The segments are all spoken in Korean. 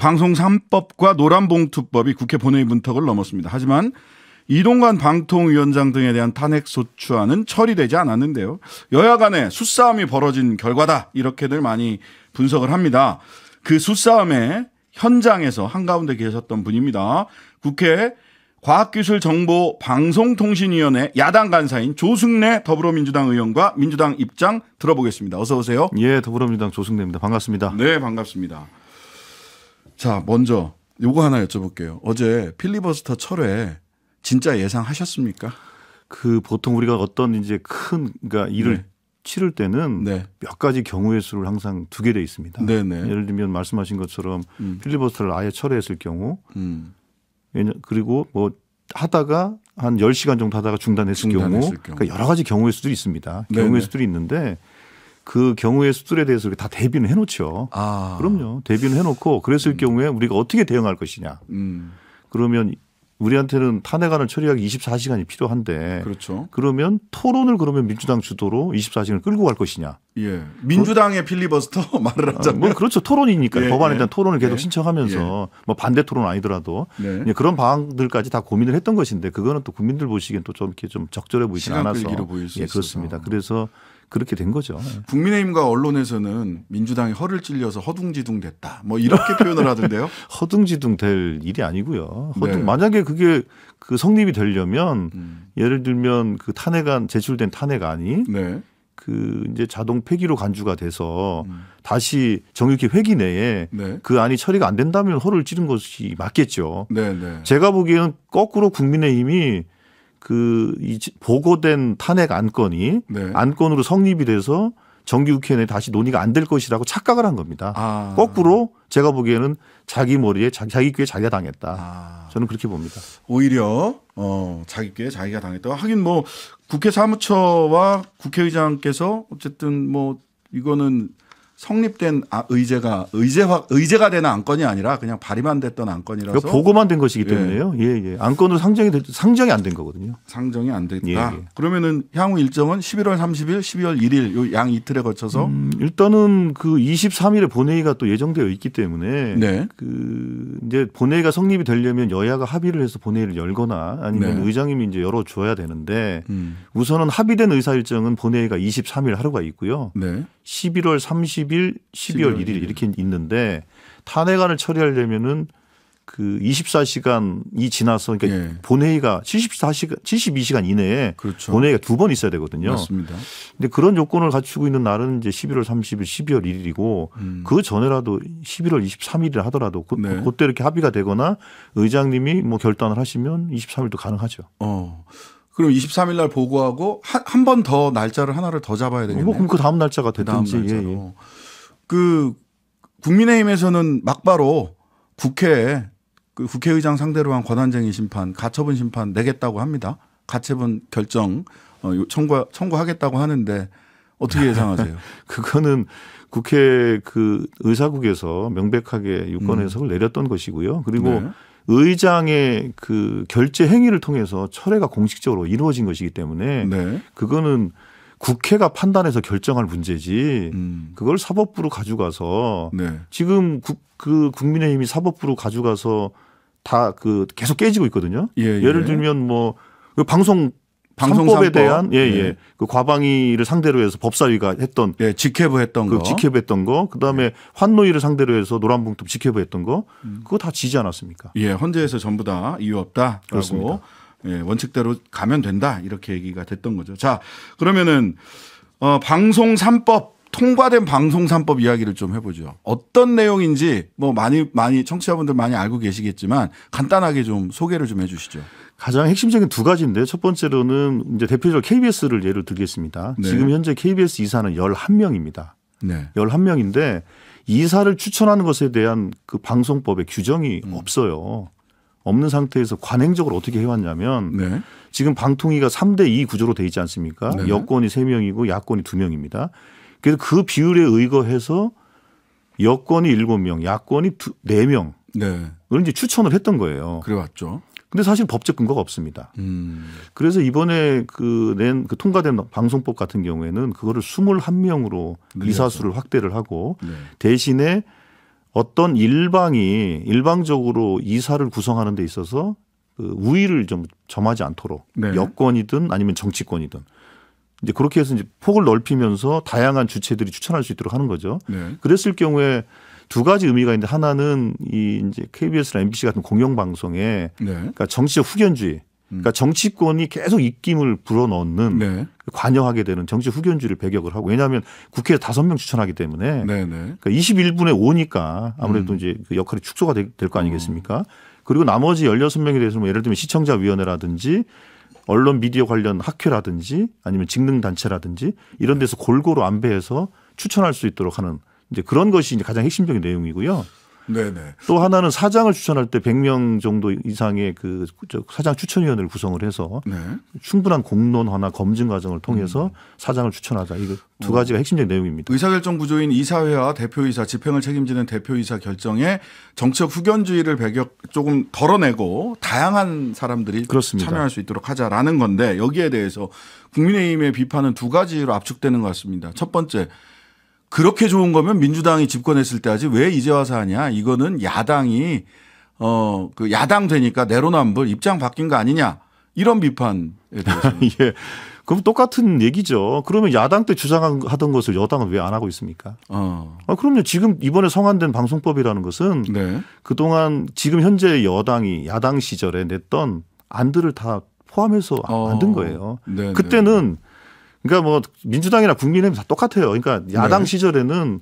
방송 3법과 노란봉투법이 국회 본회의 문턱을 넘었습니다. 하지만 이동관 방통위원장 등에 대한 탄핵소추안은 처리되지 않았는데요. 여야 간에 수싸움이 벌어진 결과다. 이렇게들 많이 분석을 합니다. 그 수싸움의 현장에서 한가운데 계셨던 분입니다. 국회 과학기술정보방송통신위원회 야당 간사인 조승래 더불어민주당 의원과 민주당 입장 들어보겠습니다. 어서 오세요. 예, 더불어민주당 조승래입니다. 반갑습니다. 네, 반갑습니다. 자, 먼저 요거 하나 여쭤볼게요. 어제 필리버스터 철회 진짜 예상하셨습니까? 그 보통 우리가 어떤 이제 큰 그러니까 일을 네. 치를 때는 네. 몇 가지 경우의 수를 항상 두게 돼 있습니다. 네네. 예를 들면 말씀하신 것처럼 필리버스터를 아예 철회했을 경우 그리고 뭐 하다가 한 10시간 정도 하다가 중단했을 경우 그러니까 여러 가지 경우의 수들이 있습니다. 네네. 경우의 수들이 있는데 그 경우의 수들에 대해서 다 대비는 해놓죠. 아. 그럼요. 대비는 해놓고 그랬을 경우에 우리가 어떻게 대응할 것이냐. 그러면 우리한테는 탄핵안을 처리하기 24시간이 필요한데 그렇죠. 그러면 토론을 그러면 민주당 주도로 24시간을 끌고 갈 것이냐. 예. 민주당의 필리버스터 말을 하자면. 뭐 그렇죠. 토론이니까 예, 법안에 예. 대한 토론을 계속 예. 신청하면서 뭐 반대 토론 아니더라도 네. 그런 방안들까지 다 고민을 했던 것인데 그거는 또 국민들 보시기엔 또 좀 이렇게 좀 적절해 보이지 시간 않아서 끌기로 보일 수 예, 있어서. 그렇습니다. 그래서 그렇게 된 거죠. 국민의힘과 언론에서는 민주당이 허를 찔려서 허둥지둥 됐다. 뭐 이렇게 표현을 하던데요. 허둥지둥 될 일이 아니고요. 네. 만약에 그게 그 성립이 되려면 예를 들면 그 탄핵안 제출된 탄핵안이 네. 그 이제 자동 폐기로 간주가 돼서 다시 정육회 회기 내에 네. 그 안이 처리가 안 된다면 허를 찌른 것이 맞겠죠. 네. 네. 제가 보기에는 거꾸로 국민의힘이 그 보고된 탄핵 안건이 네. 안건으로 성립이 돼서 정기국회 내에 다시 논의가 안 될 것이라고 착각을 한 겁니다. 아. 거꾸로 제가 보기에는 자기 머리에 자기 귀에 자기가 당했다. 아. 저는 그렇게 봅니다. 오히려 자기께 자기가 당했다. 하긴 뭐 국회 사무처와 국회의장께서 어쨌든 뭐 이거는 성립된 의제가 되는 안건이 아니라 그냥 발의만 됐던 안건이라서 보고만 된 것이기 때문에요. 예. 안건으로 상정이 안 된 거거든요. 상정이 안 됐다. 예. 그러면은 향후 일정은 11월 30일, 12월 1일 요 양 이틀에 거쳐서 일단은 그 23일에 본회의가 또 예정되어 있기 때문에 네. 그 이제 본회의가 성립이 되려면 여야가 합의를 해서 본회의를 열거나 아니면 네. 의장님이 이제 열어줘야 되는데 우선은 합의된 의사 일정은 본회의가 23일 하루가 있고요. 네. 11월 30일, 12월 1일 이렇게 있는데 탄핵안을 처리하려면은 그 24시간이 지나서 그러니까 예. 본회의가 72시간 이내에 그렇죠. 본회의가 2번 있어야 되거든요. 맞습니다. 근데 그런 요건을 갖추고 있는 날은 이제 11월 30일, 12월 1일이고 그 전에라도 11월 23일이라 하더라도 네. 그때 이렇게 합의가 되거나 의장님이 뭐 결단을 하시면 23일도 가능하죠. 그럼 23일 날 보고하고 한 번 더 날짜를 하나를 더 잡아야 되겠네요. 뭐 그럼 그 다음 날짜가 그 다음 되든지. 날짜로. 예. 그 국민의힘에서는 막바로 국회에 그 국회의장 상대로 한 권한쟁의 심판, 가처분 심판 내겠다고 합니다. 가처분 결정 청구하겠다고 하는데 어떻게 예상하세요? 그거는 국회 그 의사국에서 명백하게 유권 해석을 내렸던 것이고요. 그리고 네. 의장의 그 결재 행위를 통해서 철회가 공식적으로 이루어진 것이기 때문에 네. 그거는 국회가 판단해서 결정할 문제지 그걸 사법부로 가져가서 네. 지금 그 국민의힘이 사법부로 가져가서 다 그 계속 깨지고 있거든요. 예. 예를 들면 뭐 그 방송 방송 3법에 3법. 대한 네. 그 과방위를 상대로 해서 법사위가 했던 직회부 했던 그 거. 직회부 했던 거 그다음에 환노위를 상대로 해서 노란봉투 직회부 했던 거 그거 다 지지 않았습니까? 예, 헌재에서 전부 다 이유 없다라고 그렇습니다. 예, 원칙대로 가면 된다 이렇게 얘기가 됐던 거죠. 자, 그러면은 방송 3법 통과된 방송 3법 이야기를 좀 해보죠. 어떤 내용인지 뭐 많이 청취자분들 많이 알고 계시겠지만 간단하게 좀 소개를 좀 해주시죠. 가장 핵심적인 두 가지인데 첫 번째로는 이제 대표적으로 KBS를 예를 들겠습니다. 네. 지금 현재 KBS 이사는 11명입니다. 네. 11명인데 이사를 추천하는 것에 대한 그 방송법의 규정이 없어요. 없는 상태에서 관행적으로 어떻게 해왔냐면 네. 지금 방통위가 3대2 구조로 돼 있지 않습니까? 네. 여권이 3명이고 야권이 2명입니다. 그래서 그 비율에 의거해서 여권이 7명, 야권이 4명을 네. 이제 추천을 했던 거예요. 그래 왔죠. 근데 사실 법적 근거가 없습니다. 그래서 이번에 그 통과된 방송법 같은 경우에는 그거를 21명으로 이사수를 확대를 하고 네. 대신에 어떤 일방적으로 이사를 구성하는 데 있어서 그 우위를 좀 점하지 않도록 네. 여권이든 아니면 정치권이든 이제 그렇게 해서 이제 폭을 넓히면서 다양한 주체들이 추천할 수 있도록 하는 거죠. 네. 그랬을 경우에 두 가지 의미가 있는데 하나는 이 이제 KBS나 MBC 같은 공영방송에 네. 그러니까 정치적 후견주의, 그러니까 정치권이 계속 입김을 불어넣는 네. 관여하게 되는 정치적 후견주의를 배격을 하고 왜냐하면 국회에 5명 추천하기 때문에 네. 네. 그러니까 21분에 5니까 아무래도 이제 그 역할이 축소가 될 거 아니겠습니까? 그리고 나머지 16명에 대해서 뭐 예를 들면 시청자위원회라든지 언론 미디어 관련 학회라든지 아니면 직능단체라든지 이런 데서 골고루 안배해서 추천할 수 있도록 하는 이제 그런 것이 이제 가장 핵심적인 내용이고요. 네네. 또 하나는 사장을 추천할 때 100명 정도 이상의 그 사장 추천위원회를 구성을 해서 네. 충분한 공론화나 검증 과정을 통해서 사장을 추천하자. 이거 두 가지가 핵심적인 내용입니다. 의사결정 구조인 이사회와 대표이사, 집행을 책임지는 대표이사 결정에 정치적 후견주의를 배격 조금 덜어내고 다양한 사람들이 그렇습니다. 참여할 수 있도록 하자라는 건데 여기에 대해서 국민의힘의 비판은 두 가지로 압축되는 것 같습니다. 첫 번째. 그렇게 좋은 거면 민주당이 집권했을 때 하지 왜 이제 와서 하냐. 이거는 야당이 그 야당 되니까 내로남불 입장 바뀐 거 아니냐. 이런 비판에 대해서. 예. 그럼 똑같은 얘기죠. 그러면 야당 때 주장하던 것을 여당은 왜 안 하고 있습니까? 그럼요. 지금 이번에 성안된 방송법이라는 것은 네. 그동안 지금 현재 여당이 야당 시절에 냈던 안들을 다 포함해서 만든 거예요. 네. 그때는 그러니까 뭐 민주당이나 국민의힘 다 똑같아요. 그러니까 야당 네. 시절에는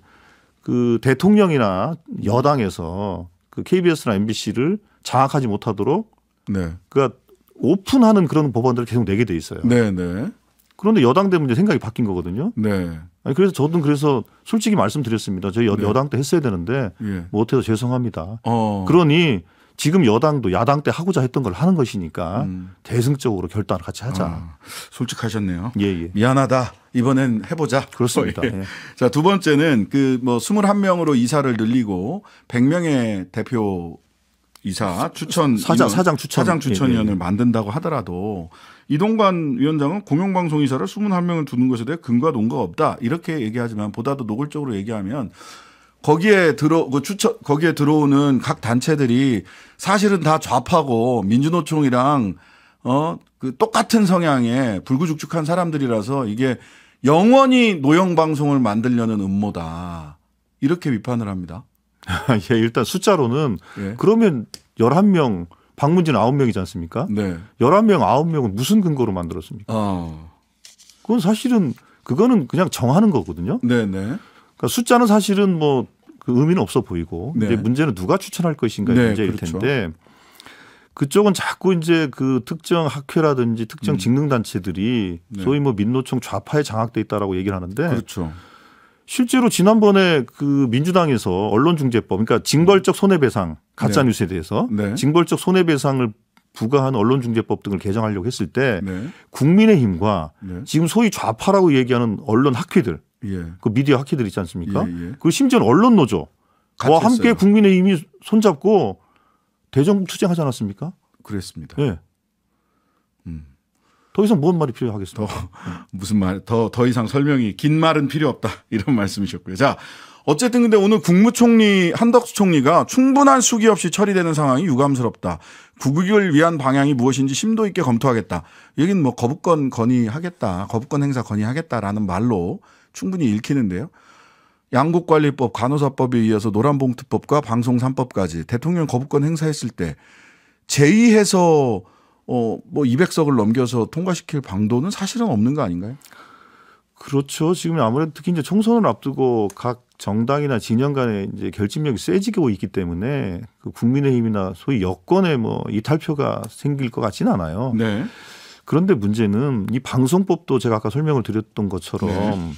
그 대통령이나 여당에서 그 KBS나 MBC를 장악하지 못하도록 네. 그러니까 오픈하는 그런 법안들을 계속 내게 돼 있어요. 네. 네. 그런데 여당 되면 이제 생각이 바뀐 거거든요. 네. 아니 그래서 저도 그래서 솔직히 말씀드렸습니다. 저희 네. 여당 때 했어야 되는데 예. 못해서 죄송합니다. 그러니 지금 여당도 야당 때 하고자 했던 걸 하는 것이니까 대승적으로 결단을 같이 하자. 솔직하셨네요. 예. 미안하다. 이번엔 해보자. 그렇습니다. 예. 자, 두 번째는 그 뭐 21명으로 이사를 늘리고 100명의 대표 이사 추천 사장 추천위원을 만든다고 하더라도 이동관 위원장은 공영방송 이사를 21명을 두는 것에 대해 근거와 논거가 없다. 이렇게 얘기하지만 보다도 노골적으로 얘기하면 거기에 들어오는 각 단체들이 사실은 다 좌파고 민주노총이랑 그 똑같은 성향의 불구죽죽한 사람들이라서 이게 영원히 노영 방송을 만들려는 음모다. 이렇게 비판을 합니다. 예, 일단 숫자로는 예. 그러면 11명, 박문진 9명이지 않습니까? 네. 11명, 9명은 무슨 근거로 만들었습니까? 그건 사실은 그거는 그냥 정하는 거거든요. 네네. 그러니까 숫자는 사실은 뭐 그 의미는 없어 보이고 네. 이제 문제는 누가 추천할 것인가의 네, 문제일 그렇죠. 텐데 그쪽은 자꾸 이제 그 특정 학회라든지 특정 직능단체들이 소위 뭐 민노총 좌파에 장악돼 있다라고 얘기를 하는데 그렇죠. 실제로 지난번에 그 민주당에서 언론중재법 그러니까 징벌적 손해배상 가짜뉴스에 대해서 네. 징벌적 손해배상을 부과한 언론중재법 등을 개정하려고 했을 때 네. 국민의힘과 네. 지금 소위 좌파라고 얘기하는 언론 학회들 예. 그 미디어 학회들 있지 않습니까? 예. 그리고 심지어는 언론노조와 함께 했어요. 국민의힘이 손잡고 대정부 투쟁하지 않았습니까? 그랬습니다. 예. 더 이상 뭔 말이 필요하겠습니까? 무슨 말, 더 이상 설명이 긴 말은 필요 없다. 이런 말씀이셨고요. 자, 어쨌든 근데 오늘 국무총리 한덕수 총리가 충분한 수기 없이 처리되는 상황이 유감스럽다. 국익을 위한 방향이 무엇인지 심도 있게 검토하겠다. 여긴 뭐 거부권 건의하겠다. 거부권 행사 건의하겠다라는 말로 충분히 읽히는데요. 양국관리법, 간호사법에 이어서 노란봉투법과 방송 3법까지 대통령 거부권 행사했을 때 제의해서 뭐 200석을 넘겨서 통과시킬 방도는 사실은 없는 거 아닌가요? 그렇죠. 지금 아무래도 특히 이제 총선을 앞두고 각 정당이나 진영 간에 이제 결집력이 세지고 있기 때문에 그 국민의힘이나 소위 여권에 뭐 이탈표가 생길 것 같지는 않아요. 네. 그런데 문제는 이 방송법도 제가 아까 설명을 드렸던 것처럼 네.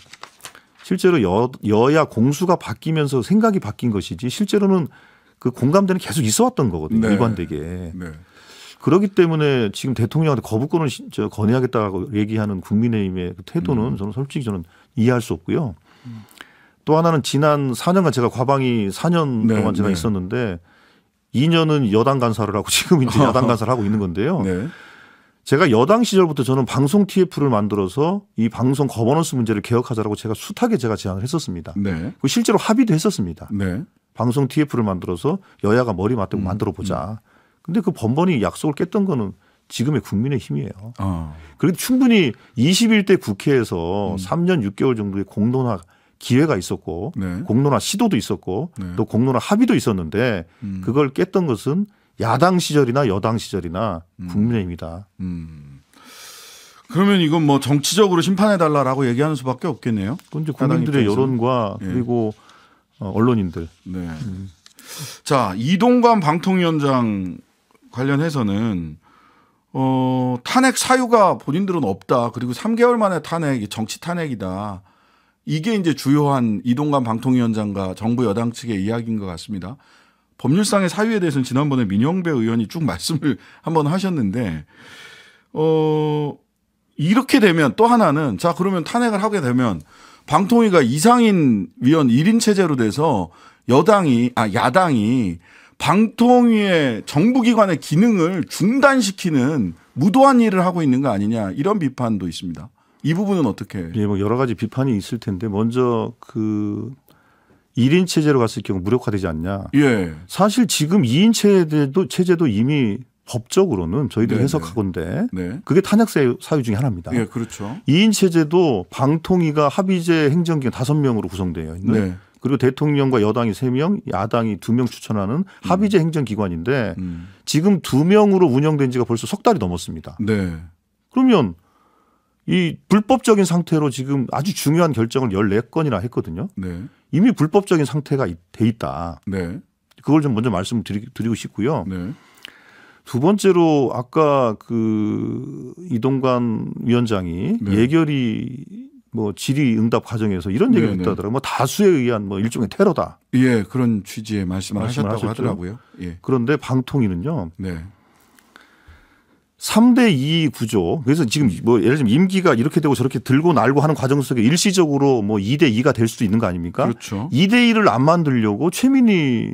실제로 여야 공수가 바뀌면서 생각이 바뀐 것이지 실제로는 그 공감대는 계속 있어 왔던 거거든요. 네. 일관되게. 네. 그렇기 때문에 지금 대통령한테 거부권을 건의하겠다고 얘기하는 국민의힘의 그 태도는 저는 솔직히 이해할 수 없고요. 또 하나는 지난 4년간 제가 과방위 4년 네, 동안 제가 네. 있었는데 2년은 여당 간사를 하고 지금 이제 야당 간사를 하고 있는 건데요. 네. 제가 여당 시절부터 저는 방송 TF를 만들어서 이 방송 거버넌스 문제를 개혁하자라고 제가 숱하게 제가 제안을 했었습니다. 네. 실제로 합의도 했었습니다. 네. 방송 TF를 만들어서 여야가 머리 맞대고 만들어 보자. 근데 그 번번이 약속을 깼던 거는 지금의 국민의힘이에요. 그리고 충분히 21대 국회에서 3년 6개월 정도의 공론화 기회가 있었고 네. 공론화 시도도 있었고 네. 또 공론화 합의도 있었는데 그걸 깼던 것은 야당 시절이나 여당 시절이나 국민의힘이다. 그러면 이건 뭐 정치적으로 심판해달라라고 얘기하는 수밖에 없겠네요. 그건 이제 국민들의 여론과 그리고 언론인들. 네. 자, 이동관 방통위원장 관련해서는 탄핵 사유가 본인들은 없다. 그리고 3개월 만에 탄핵이 정치 탄핵이다. 이게 이제 주요한 이동관 방통위원장과 정부 여당 측의 이야기인 것 같습니다. 법률상의 사유에 대해서는 지난번에 민영배 의원이 쭉 말씀을 한번 하셨는데, 이렇게 되면 또 하나는 자, 그러면 탄핵을 하게 되면 방통위가 이상인 위원 1인 체제로 돼서 야당이 방통위의 정부기관의 기능을 중단시키는 무도한 일을 하고 있는 거 아니냐 이런 비판도 있습니다. 이 부분은 어떻게? 예, 뭐 여러 가지 비판이 있을 텐데 먼저 그 1인 체제로 갔을 경우 무력화되지 않냐. 예. 사실 지금 2인 체제도 이미 법적으로는 저희들이 네네. 해석하건데 네. 그게 탄핵 사유 중에 하나입니다. 예, 그렇죠. 2인 체제도 방통위가 합의제 행정기관 5명으로 구성되어 있는 네. 그리고 대통령과 여당이 3명, 야당이 2명 추천하는 합의제 행정기관인데 지금 2명으로 운영된 지가 벌써 석 달이 넘었습니다. 네. 그러면 이 불법적인 상태로 지금 아주 중요한 결정을 14건이나 했거든요. 네. 이미 불법적인 상태가 돼 있다. 네. 그걸 좀 먼저 말씀을 드리고 싶고요. 네. 두 번째로 아까 그 이동관 위원장이 네. 예결위 뭐 질의응답 과정에서 이런 얘기를 했다더라고요. 뭐 다수에 의한 뭐 일종의 테러다. 예, 그런 취지의 말씀을 하셨다고 하셨죠. 하더라고요. 예. 그런데 방통위는요. 네. 3대2 구조. 그래서 지금 뭐 예를 들면 임기가 이렇게 되고 저렇게 들고 날고 하는 과정 속에 일시적으로 뭐 2대2가 될 수도 있는 거 아닙니까? 그렇죠. 2대1을 안 만들려고 최민희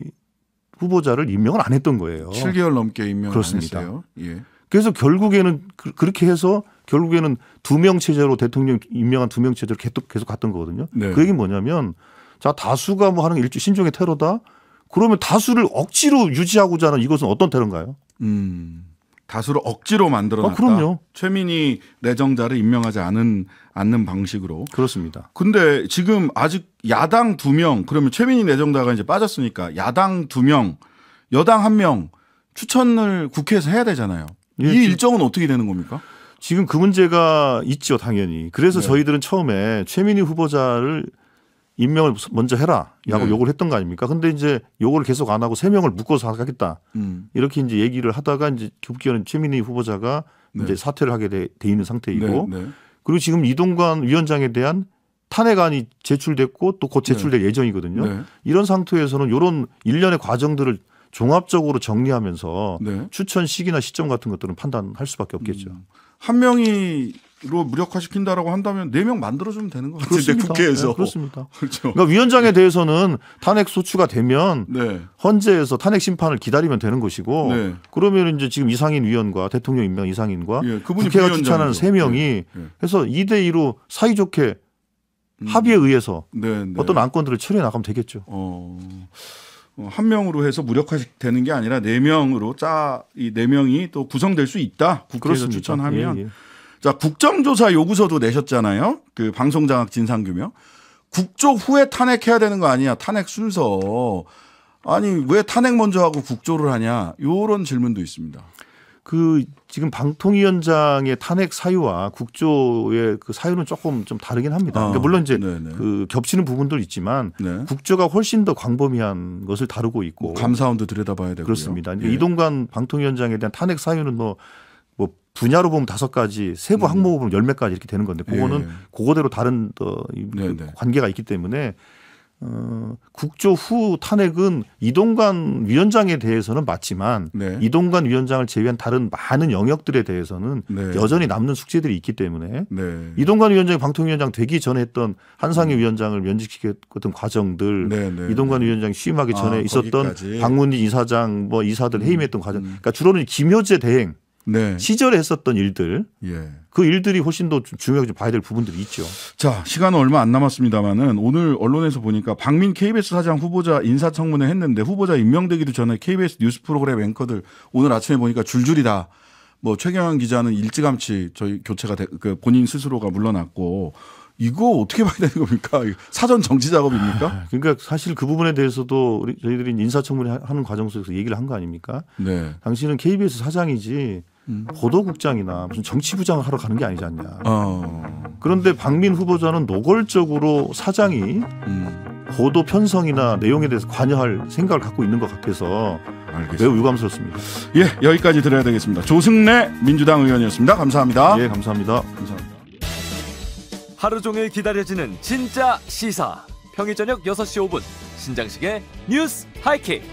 후보자를 임명을 안 했던 거예요. 7개월 넘게 임명을 그렇습니다. 안 했어요. 예. 그래서 결국에는 그렇게 해서 결국에는 2명 체제로 대통령 임명한 2명 체제로 계속 갔던 거거든요. 네. 그 얘기는 뭐냐면 자 다수가 뭐 하는 게 일종 신종의 테러다. 그러면 다수를 억지로 유지하고자 하는 이것은 어떤 테러인가요? 다수를 억지로 만들어놨다. 그럼요. 최민희 내정자를 임명하지 않는 방식으로. 그렇습니다. 근데 지금 아직 야당 2명, 그러면 최민희 내정자가 이제 빠졌으니까 야당 2명, 여당 1명 추천을 국회에서 해야 되잖아요. 예, 이 일정은 어떻게 되는 겁니까? 지금 그 문제가 있죠, 당연히. 그래서 네. 저희들은 처음에 최민희 후보자를 임명을 먼저 해라. 라고 네. 요구를 했던 거 아닙니까? 근데 이제 요거를 계속 안 하고 3명을 묶어서 하겠다. 이렇게 이제 얘기를 하다가 이제 급기야는 최민희 후보자가 네. 이제 사퇴를 하게 돼 있는 상태이고 네, 네. 그리고 지금 이동관 위원장에 대한 탄핵안이 제출됐고 또 곧 제출될 예정이거든요. 네. 이런 상태에서는 이런 일련의 과정들을 종합적으로 정리하면서 네. 추천 시기나 시점 같은 것들은 판단할 수밖에 없겠죠. 한 명이로 무력화시킨다라고 한다면 4명 만들어주면 되는 것 같은데 그렇습니다. 국회에서. 네, 그렇습니다. 그렇죠. 그러니까 위원장에 대해서는 탄핵 소추가 되면 네. 헌재에서 탄핵 심판을 기다리면 되는 것이고 네. 그러면 이제 지금 이상인 위원과 대통령 임명 이상인과 예, 그분이 국회가 부위원장이죠. 추천하는 3명이 예, 예. 해서 2대2로 사이좋게 합의에 의해서 네, 네. 어떤 안건들을 처리해 나가면 되겠죠. 한 명으로 해서 무력화되는 게 아니라 4명으로 이 4명이 또 구성될 수 있다. 국회에서 그렇습니다. 추천하면. 예, 예. 자, 국정조사 요구서도 내셨잖아요. 그 방송장악 진상규명. 국조 후에 탄핵해야 되는 거 아니야. 탄핵 순서. 아니 왜 탄핵 먼저 하고 국조를 하냐. 이런 질문도 있습니다. 그 지금 방통위원장의 탄핵 사유와 국조의 그 사유는 조금 좀 다르긴 합니다. 그러니까 물론 이제 네네. 그 겹치는 부분도 있지만 네. 국조가 훨씬 더 광범위한 것을 다루고 있고 감사원도 들여다봐야 되고요. 그렇습니다. 예. 이동관 방통위원장에 대한 탄핵 사유는 뭐 분야로 보면 5가지, 세부 항목으로 보면 10몇 가지 이렇게 되는 건데 그거는 예. 그거대로 다른 네네. 관계가 있기 때문에 국조 후 탄핵은 이동관 위원장에 대해서는 맞지만 네. 이동관 위원장을 제외한 다른 많은 영역들에 대해서는 네. 여전히 남는 숙제들이 있기 때문에 네. 이동관 위원장이 방통위원장 되기 전에 했던 한상희 위원장을 면직시켰던 과정들 네, 네, 이동관 네. 위원장이 취임하기 전에 있었던 거기까지. 방문진 이사장 이사들 해임했던 과정 그러니까 주로는 김효재 대행 네. 시절에 했었던 일들 예. 그 일들이 훨씬 더 중요하게 좀 봐야 될 부분들이 있죠. 자, 시간은 얼마 안 남았습니다만은 오늘 언론에서 보니까 박민 KBS 사장 후보자 인사청문회 했는데 후보자 임명되기도 전에 KBS 뉴스 프로그램 앵커들 오늘 아침에 보니까 줄줄이 다 뭐 최경영 기자는 일찌감치 저희 교체가 그 본인 스스로가 물러났고 이거 어떻게 봐야 되는 겁니까? 사전 정치 작업입니까? 그러니까 사실 그 부분에 대해서도 저희들이 인사청문회 하는 과정 속에서 얘기를 한 거 아닙니까? 네. 당신은 KBS 사장이지 보도국장이나 무슨 정치부장을 하러 가는 게 아니지 않냐. 그런데 박민 후보자는 노골적으로 사장이 보도 편성이나 내용에 대해서 관여할 생각을 갖고 있는 것 같아서 알겠습니다. 매우 유감스럽습니다. 예, 여기까지 들어야 되겠습니다. 조승래 민주당 의원이었습니다. 감사합니다. 예, 감사합니다. 감사합니다. 하루 종일 기다려지는 진짜 시사. 평일 저녁 6시 5분 신장식의 뉴스 하이킥.